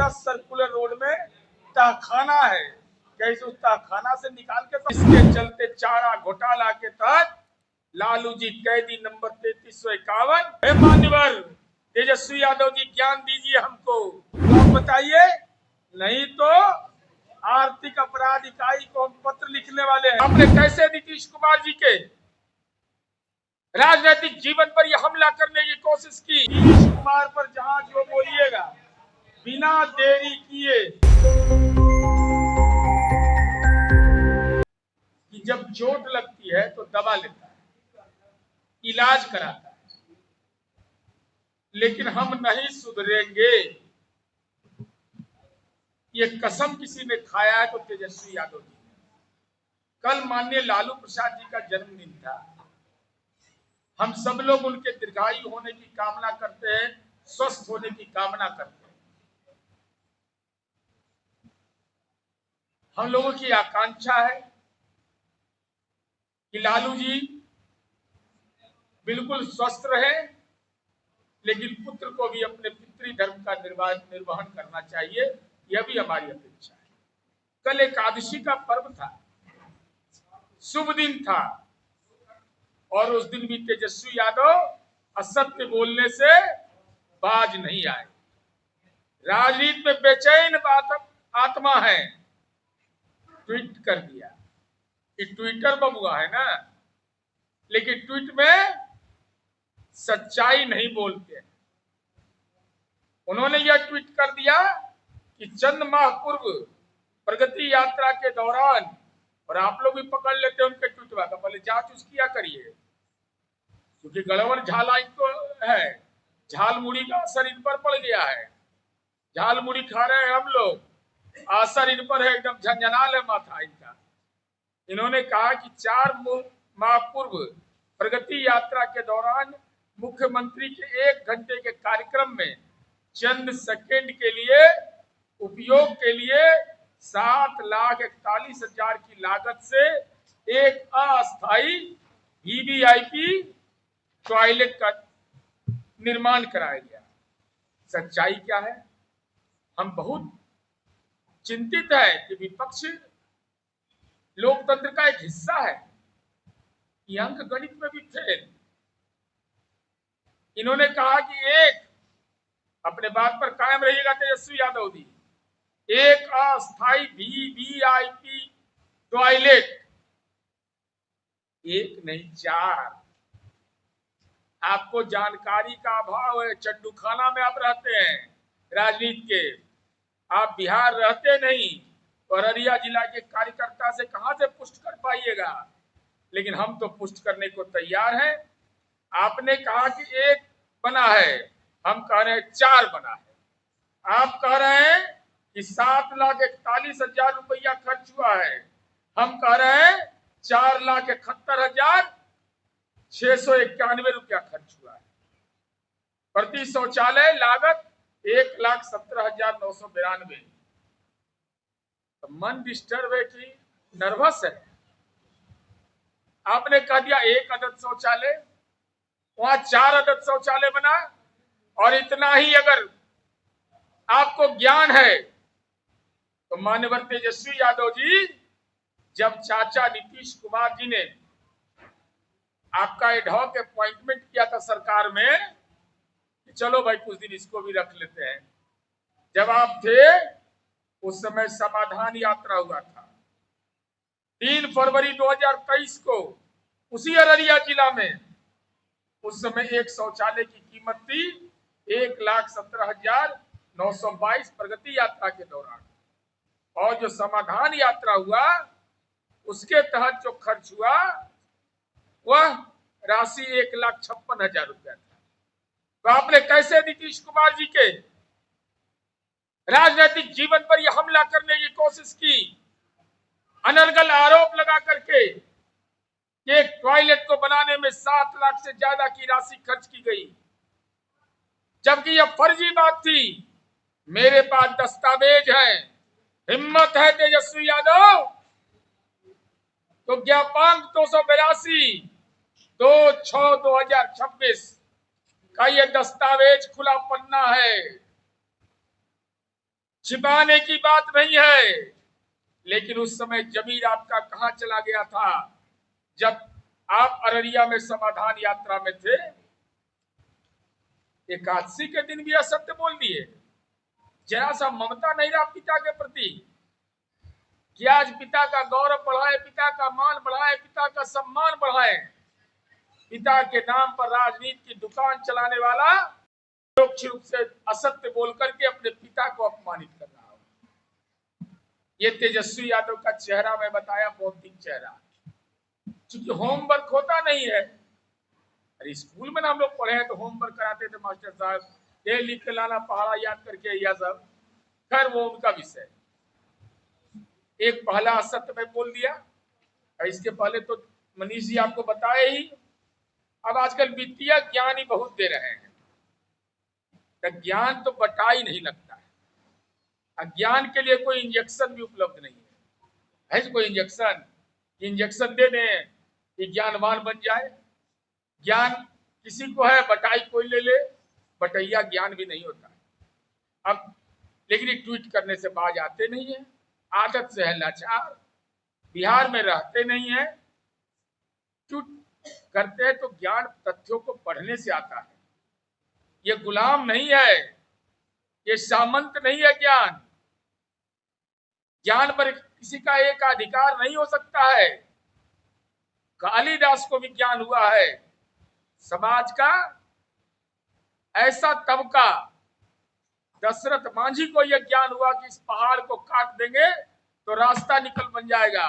मेरा circular road में तहखाना है, कैसे उस तहखाना से निकाल के इसके चलते चारा घोटाला के तहत लालू जी कैदी नंबर 3351। मान्यवर तेजस्वी यादव जी ज्ञान दीजिए हमको, तो आप बताइए, नहीं तो आर्थिक अपराध इकाई को हम पत्र लिखने वाले हैं। आपने कैसे नीतीश कुमार जी के राजनीतिक जीवन पर यह हमला करने की कोशिश की। नीतीश कुमार पर जहां जो बोलिएगा बिना देरी किए कि जब चोट लगती है तो दवा लेता है, इलाज कराता है, लेकिन हम नहीं सुधरेंगे। ये कसम किसी ने खाया है तो तेजस्वी यादव जी ने। कल माननीय लालू प्रसाद जी का जन्मदिन था। हम सब लोग उनके दीर्घायु होने की कामना करते हैं, स्वस्थ होने की कामना करते हैं। हम लोगों की आकांक्षा है कि लालू जी बिल्कुल स्वस्थ रहे, लेकिन पुत्र को भी अपने पितृ धर्म का निर्वहन करना चाहिए, यह भी हमारी अपेक्षा है। कल एकादशी का पर्व था, शुभ दिन था, और उस दिन भी तेजस्वी यादव असत्य बोलने से बाज नहीं आए। राजनीति में बेचैन आत्मा है, ट्वीट कर दिया कि ट्विटर बबुआ है ना, लेकिन ट्वीट में सच्चाई नहीं बोलते। उन्होंने यह ट्वीट कर दिया कि चंद माह पूर्व प्रगति यात्रा के दौरान, और आप लोग भी पकड़ लेते हैं उनके ट्वीट का, पहले जांच उस किया करिए, क्योंकि गड़बड़ झाला इनको है, झाल मुड़ी का असर इन पर पड़ गया है। झाल मुड़ी खा रहे हैं हम लोग, असर इन पर है, एकदम झंझनाल है माथा इनका। इन्होंने कहा कि 4 माह पूर्व प्रगति यात्रा के दौरान मुख्यमंत्री के 1 घंटे के कार्यक्रम में चंद सेकेंड के लिए उपयोग के लिए 7,41,000 की लागत से एक अस्थायी वीवीआईपी टॉयलेट का निर्माण कराया गया। सच्चाई क्या है? हम बहुत चिंतित है कि विपक्ष लोकतंत्र का एक हिस्सा है, ये अंक गणित में भी फेल। इन्होंने कहा कि एक, अपने बात पर कायम रहिएगा तेजस्वी यादव जी, एक अस्थायी वीवीआईपी टॉयलेट, एक नहीं 4। आपको जानकारी का अभाव है, चड्डू खाना में आप रहते हैं राजनीति के, आप बिहार रहते नहीं, अररिया जिला के कार्यकर्ता से कहां से पुष्ट कर पाइएगा, लेकिन हम तो पुष्ट करने को तैयार हैं। आपने कहा कि 1 बना है, हम कह रहे हैं 4 बना है। आप कह रहे हैं कि 7,41,000 रुपया खर्च हुआ है, हम कह रहे हैं 4,71,691 रुपया खर्च हुआ है। प्रति शौचालय लागत 1,17,992। तो मन डिस्टर्ब है कि नर्वस है। आपने कह दिया 1 अदद शौचालय, वहां 4 अदद शौचालय बना, और इतना ही अगर आपको ज्ञान है तो माननीय तेजस्वी यादव जी, जब चाचा नीतीश कुमार जी ने आपका एडहॉक अपॉइंटमेंट किया था सरकार में, चलो भाई कुछ दिन इसको भी रख लेते हैं, जब आप थे उस समय समाधान यात्रा हुआ था 3 फरवरी 2023 को उसी अररिया जिला में। उस समय एक शौचालय की कीमत थी 1,17,922 प्रगति यात्रा के दौरान, और जो समाधान यात्रा हुआ उसके तहत जो खर्च हुआ वह राशि 1,56,000 रुपया था। तो आपने कैसे नीतीश कुमार जी के राजनीतिक जीवन पर यह हमला करने की कोशिश की, अनर्गल आरोप लगा करके एक टॉयलेट को बनाने में 7 लाख से ज्यादा की राशि खर्च की गई, जबकि यह फर्जी बात थी। मेरे पास दस्तावेज है, हिम्मत है तेजस्वी यादव तो ज्ञापांक 282 2/6/2026 का यह दस्तावेज खुला पन्ना है। छिपाने की बात नहीं है, लेकिन उस समय जमीर आपका कहां चला गया था जब आप अररिया में समाधान यात्रा में थे? एकादशी के दिन भी असत्य बोल दिए। जरा सा ममता नहीं रहा पिता के प्रति कि आज पिता का गौरव बढ़ाए, पिता का मान बढ़ाए, पिता का सम्मान बढ़ाए। पिता के नाम पर राजनीति की दुकान चलाने वाला परोक्ष रूप से असत्य बोल करके अपने पिता को अपमानित कर रहा हो। ये तेजस्वी यादव का चेहरा मैं बताया, बौद्धिक चेहरा। क्योंकि होमवर्क होता नहीं है। अरे स्कूल में ना हम लोग पढ़े हैं तो होमवर्क कराते थे मास्टर साहब, ये लिख के लाना, पहाड़ा याद करके, यह सब। खैर वो उनका विषय। एक पहला असत्य में बोल दिया। इसके पहले तो मनीष जी आपको बताए ही। अब आजकल वित्तीय ज्ञान ही बहुत दे रहे हैं, तो ज्ञान तो बटा ही नहीं लगता है। अज्ञान के लिए कोई इंजेक्शन भी उपलब्ध नहीं है। कोई इंजेक्शन दे दें कि ज्ञानवान बन जाए। ज्ञान किसी को है, बटाई कोई ले ले, बटैया ज्ञान भी नहीं होता है। अब लेकिन ट्वीट करने से बाज आते नहीं है, आदत से है लाचार, बिहार में रहते नहीं है, ट्वीट करते हैं। तो ज्ञान तथ्यों को पढ़ने से आता है। ये गुलाम नहीं है, ये सामंत नहीं है। ज्ञान पर किसी का एक अधिकार नहीं हो सकता है। कालिदास को भी ज्ञान हुआ है। समाज का ऐसा तबका, दशरथ मांझी को यह ज्ञान हुआ कि इस पहाड़ को काट देंगे तो रास्ता निकल बन जाएगा।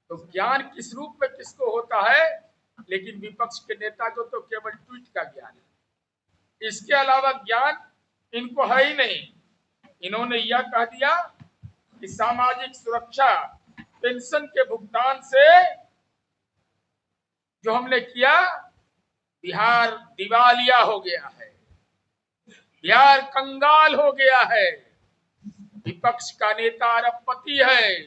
तो ज्ञान किस रूप में किसको होता है? लेकिन विपक्ष के नेता को तो केवल ट्वीट का ज्ञान है, इसके अलावा ज्ञान इनको है ही नहीं। इन्होंने यह कह दिया कि सामाजिक सुरक्षा पेंशन के भुगतान से जो हमने किया, बिहार दिवालिया हो गया है, बिहार कंगाल हो गया है। विपक्ष का नेता अरबपति है,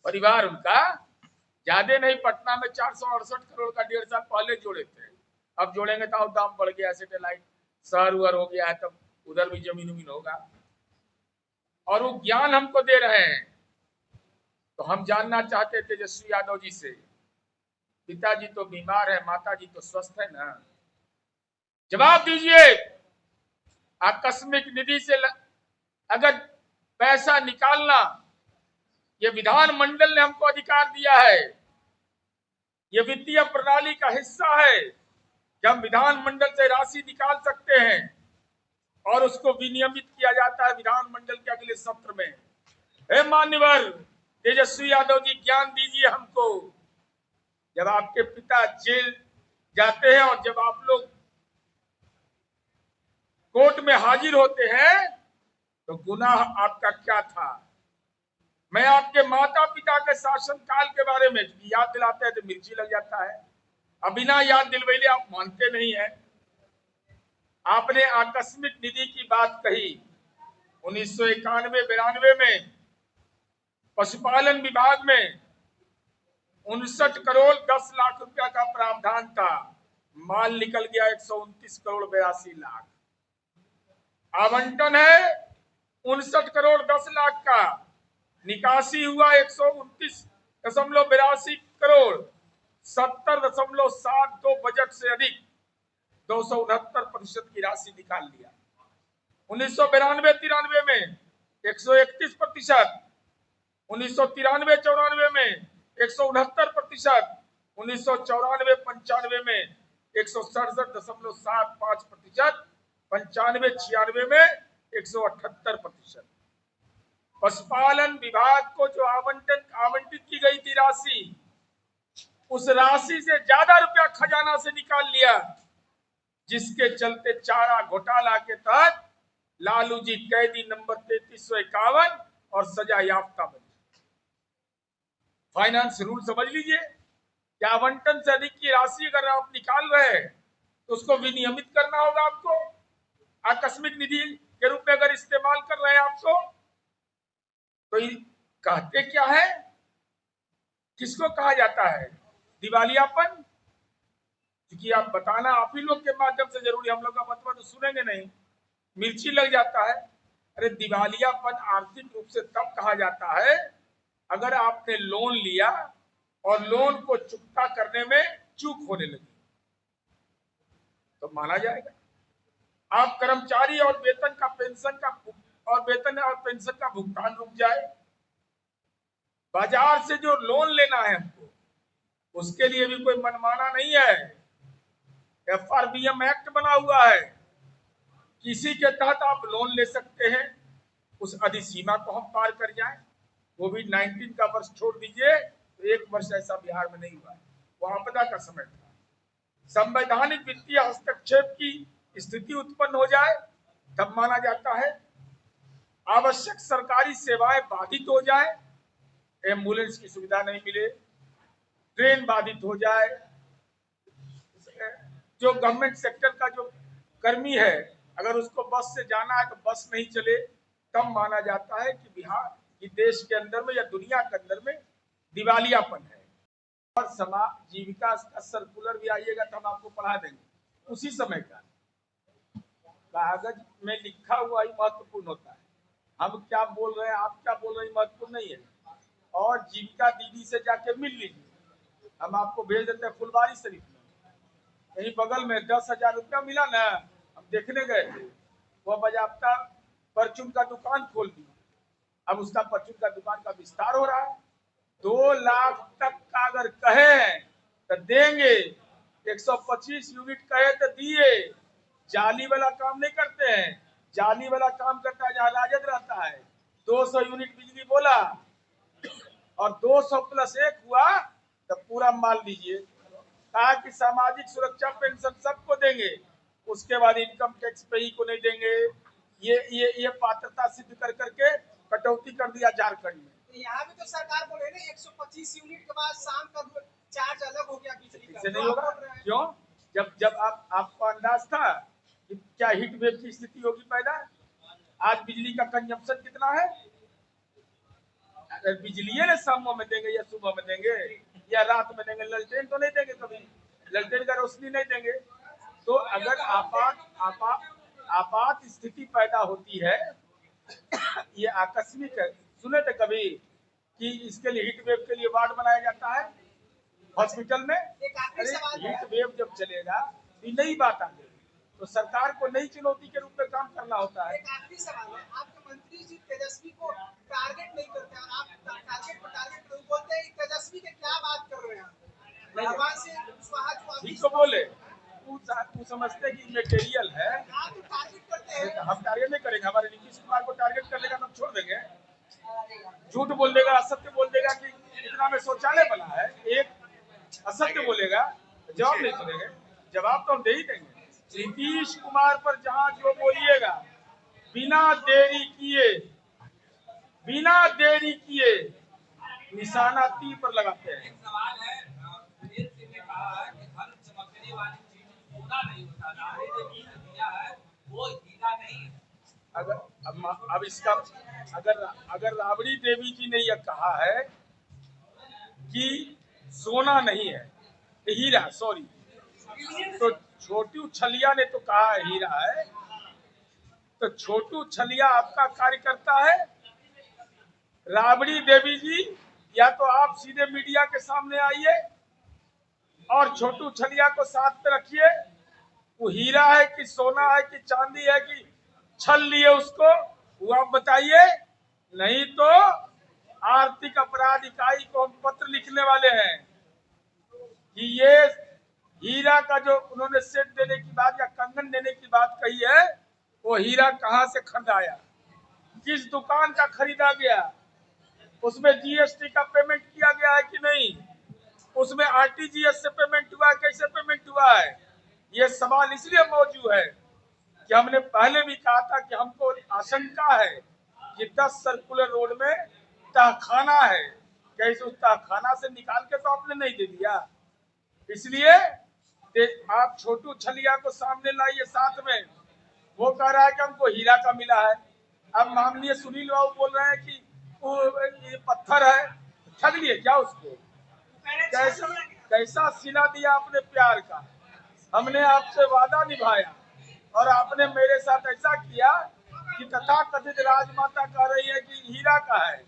परिवार उनका ज्यादा नहीं। पटना में 468 करोड़ का 1.5 साल पहले जोड़े थे, अब जोड़ेंगे तो दाम बढ़ गया, सैटेलाइट शहर उहर हो गया है, तब उधर भी जमीन उमीन होगा। और वो ज्ञान हमको दे रहे हैं। तो हम जानना चाहते थे तेजस्वी यादव जी से, पिताजी तो बीमार है, माताजी तो स्वस्थ है ना, जवाब दीजिए। आकस्मिक निधि से अगर पैसा निकालना, ये विधानमंडल ने हमको अधिकार दिया है, ये वित्तीय प्रणाली का हिस्सा है कि हम विधानमंडल से राशि निकाल सकते हैं और उसको विनियमित किया जाता है विधानमंडल के अगले सत्र में। हे मान्यवर तेजस्वी यादव जी, ज्ञान दीजिए हमको। जब आपके पिता जेल जाते हैं और जब आप लोग कोर्ट में हाजिर होते हैं तो गुनाह आपका क्या था? मैं आपके माता पिता के शासन काल के बारे में याद दिलाते हैं तो मिर्ची लग जाता है। अब बिना याद दिलवैले आप मानते नहीं है। आपने आकस्मिक निधि की बात कही। 1991-92 में पशुपालन विभाग में 59 करोड़ 10 लाख रुपया का प्रावधान था, माल निकल गया 129 करोड़ 82 लाख। आवंटन है 59 करोड़ 10 लाख का, निकासी हुआ 129.82 करोड़, 70.72 बजट से अधिक 269% की राशि निकाल लिया। 1992-93 में 131%, 1993-94 में 169%, 1994-95 में 167.75%, 95-96 में 178%। पशुपालन विभाग को जो आवंटित की गई थी राशि, उस राशि से ज्यादा रुपया खजाना से निकाल लिया, जिसके चलते चारा घोटाला के तहत लालू जी कैदी नंबर 3351 और सजा याफ्ता बने। फाइनेंस रूल समझ लीजिए कि आवंटन से अधिक की राशि अगर आप निकाल रहे हैं तो उसको विनियमित करना होगा आपको। आकस्मिक निधि के रूप में अगर इस्तेमाल कर रहे हैं आपको, तो कहते क्या है, किसको कहा जाता है? दिवालियापन। क्योंकि आप बताना आप ही लोग के माध्यम से जरूरी, हम लोग का मतलब तो सुनेंगे नहीं। मिर्ची लग जाता है। अरे दिवालियापन आर्थिक रूप से तब कहा जाता है अगर आपने लोन लिया और लोन को चुकता करने में चूक होने लगी तो माना जाएगा। आप कर्मचारी और वेतन और पेंशन का भुगतान रुक जाए, बाजार से जो लोन लेना है हमको उसके लिए भी कोई मनमाना नहीं है। FRBM एक्ट बना हुआ है, किसी के तहत आप लोन ले सकते हैं, उस अधिसीमा को हम पार कर जाएं। कोविड-19 का वर्ष छोड़ दीजिए तो एक वर्ष ऐसा बिहार में नहीं हुआ है, वो आपदा का समय था। संवैधानिक वित्तीय हस्तक्षेप की स्थिति उत्पन्न हो जाए तब माना जाता है। आवश्यक सरकारी सेवाएं बाधित हो जाए, एम्बुलेंस की सुविधा नहीं मिले, ट्रेन बाधित हो जाए, जो गवर्नमेंट सेक्टर का जो कर्मी है अगर उसको बस से जाना है तो बस नहीं चले, तब माना जाता है कि बिहार की देश के अंदर में या दुनिया के अंदर में दिवालियापन है। और समाज जीविका का सर्कुलर भी आइएगा तो हम आपको पढ़ा देंगे। उसी समय का कागज में लिखा हुआ ही महत्वपूर्ण होता है, हम क्या बोल रहे हैं आप क्या बोल रहे हैं महत्वपूर्ण नहीं है। और जीविका दीदी से जाके मिल लीजिए, हम आपको भेज देते हैं फुलवारी शरीफ में, यही बगल में 10,000 रुपया मिला ना, हम देखने गए थे, वह बाजाप्ता परचून का दुकान खोल दी, अब उसका परचून का दुकान का विस्तार हो रहा है। 2 लाख तक का अगर कहे तो देंगे, 125 यूनिट कहे तो दिए। जाली वाला काम नहीं करते हैं, जाली वाला काम करता है जहाँ राजद रहता है। 200 यूनिट बिजली बोला और 200 प्लस 1 हुआ तो पूरा माल लीजिए। कहा कि सामाजिक सुरक्षा पेंशन सबको देंगे, उसके बाद इनकम टैक्स पे ही को नहीं देंगे। ये पात्रता सिद्ध कर करके कटौती कर दिया झारखंड में। यहाँ भी तो सरकार बोल रही है 125 यूनिट के बाद शाम का चार्ज अलग हो गया बिजली का। इससे नहीं होगा क्यों? जब आपको अंदाज था कि क्या हीट वेव की स्थिति होगी पैदा। आज बिजली का कंजम्पशन कितना है? अगर बिजली ने शाम में देंगे या सुबह में देंगे या रात में देंगे, ललटेन तो नहीं देंगे, कभी ललटेन का रोशनी नहीं देंगे। तो अगर आपात स्थिति पैदा होती है, ये आकस्मिक है। सुने थे कभी कि इसके लिए हीट वेव के लिए वार्ड बनाया जाता है हॉस्पिटल में? अरे हीट वेव जब चलेगा तो नई बात आ गई, तो सरकार को नई चुनौती के रूप में काम करना होता है। एक आखिरी सवाल है, आपके मंत्री जी तेजस्वी को टारगेट नहीं करते और आप टारगेट पर टारगेट बोलते हैं, तेजस्वी के क्या बात कर रहे हैं? भगवान से ठीक तो बोले, तू समझते कि मटेरियल है, आप तो टारगेट करते हैं। हम टारगेट नहीं करेंगे, हमारे नीतीश कुमार को टारगेट कर लेगा तो हम छोड़ देंगे। झूठ बोल देगा, असत्य बोल देगा कि इतना में शौचालय बना है, एक असत्य बोलेगा जवाब नहीं सुनेंगे, जवाब तो हम दे ही देंगे। नीतीश कुमार पर जहां जो बोलिएगा बिना देरी किए निशाना तीर पर लगाते हैं। सवाल है, वीरेंद्र सिंह ने कहा है कि धन चमकने वाली चीज सोना नहीं होता, राबड़ी देवी ने दिया है वो हीरा नहीं है। अब इसका अगर राबड़ी देवी जी ने यह कहा है कि सोना नहीं है, हीरा, सॉरी, तो छोटू छलिया ने तो कहा है हीरा है, तो छोटू छलिया आपका कार्यकर्ता है। राबड़ी देवी जी, या तो आप सीधे मीडिया के सामने आइए और छोटू छलिया को साथ में रखिए, वो हीरा है कि सोना है कि चांदी है कि छल लिए उसको, वो आप बताइए। नहीं तो आर्थिक अपराध इकाई को हम पत्र लिखने वाले हैं कि ये हीरा का जो उन्होंने सेट देने की बात या कंगन देने की बात कही है, वो हीरा कहां से खरीदाया, किस दुकान का खरीदा गया, उसमें जीएसटी का पेमेंट किया गया है कि नहीं, उसमें आरटीजीएस से पेमेंट हुआ है, कैसे पेमेंट हुआ है। ये सवाल इसलिए मौजूद है कि हमने पहले भी कहा था कि हमको आशंका है कि 10 सर्कुलर रोड में तहखाना है, कैसे उस तहखाना से निकाल के तो आपने नहीं दे दिया। इसलिए आप छोटू छलिया को सामने लाइए साथ में, वो कह रहा है कि हमको हीरा का मिला है। अब माननीय सुनील बाबू बोल रहे हैं कि वो ये पत्थर है, ठग लिए क्या उसको? कैसा सिला दिया आपने प्यार का, हमने आपसे वादा निभाया, और आपने मेरे साथ ऐसा किया कि तथा कथित राजमाता कह रही है कि हीरा का है,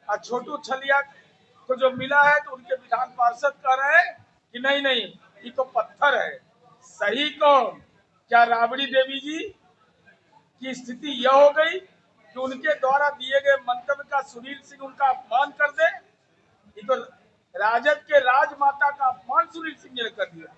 और छोटू छलिया को जो मिला है तो उनके विधान पार्षद कह रहे हैं कि नहीं नहीं ये तो पत्थर है। सही कौन? क्या राबड़ी देवी जी की स्थिति यह हो गई कि उनके द्वारा दिए गए मंतव्य का सुनील सिंह उनका अपमान कर दे? ये तो राजद के राजमाता का अपमान सुनील सिंह ने कर दिया।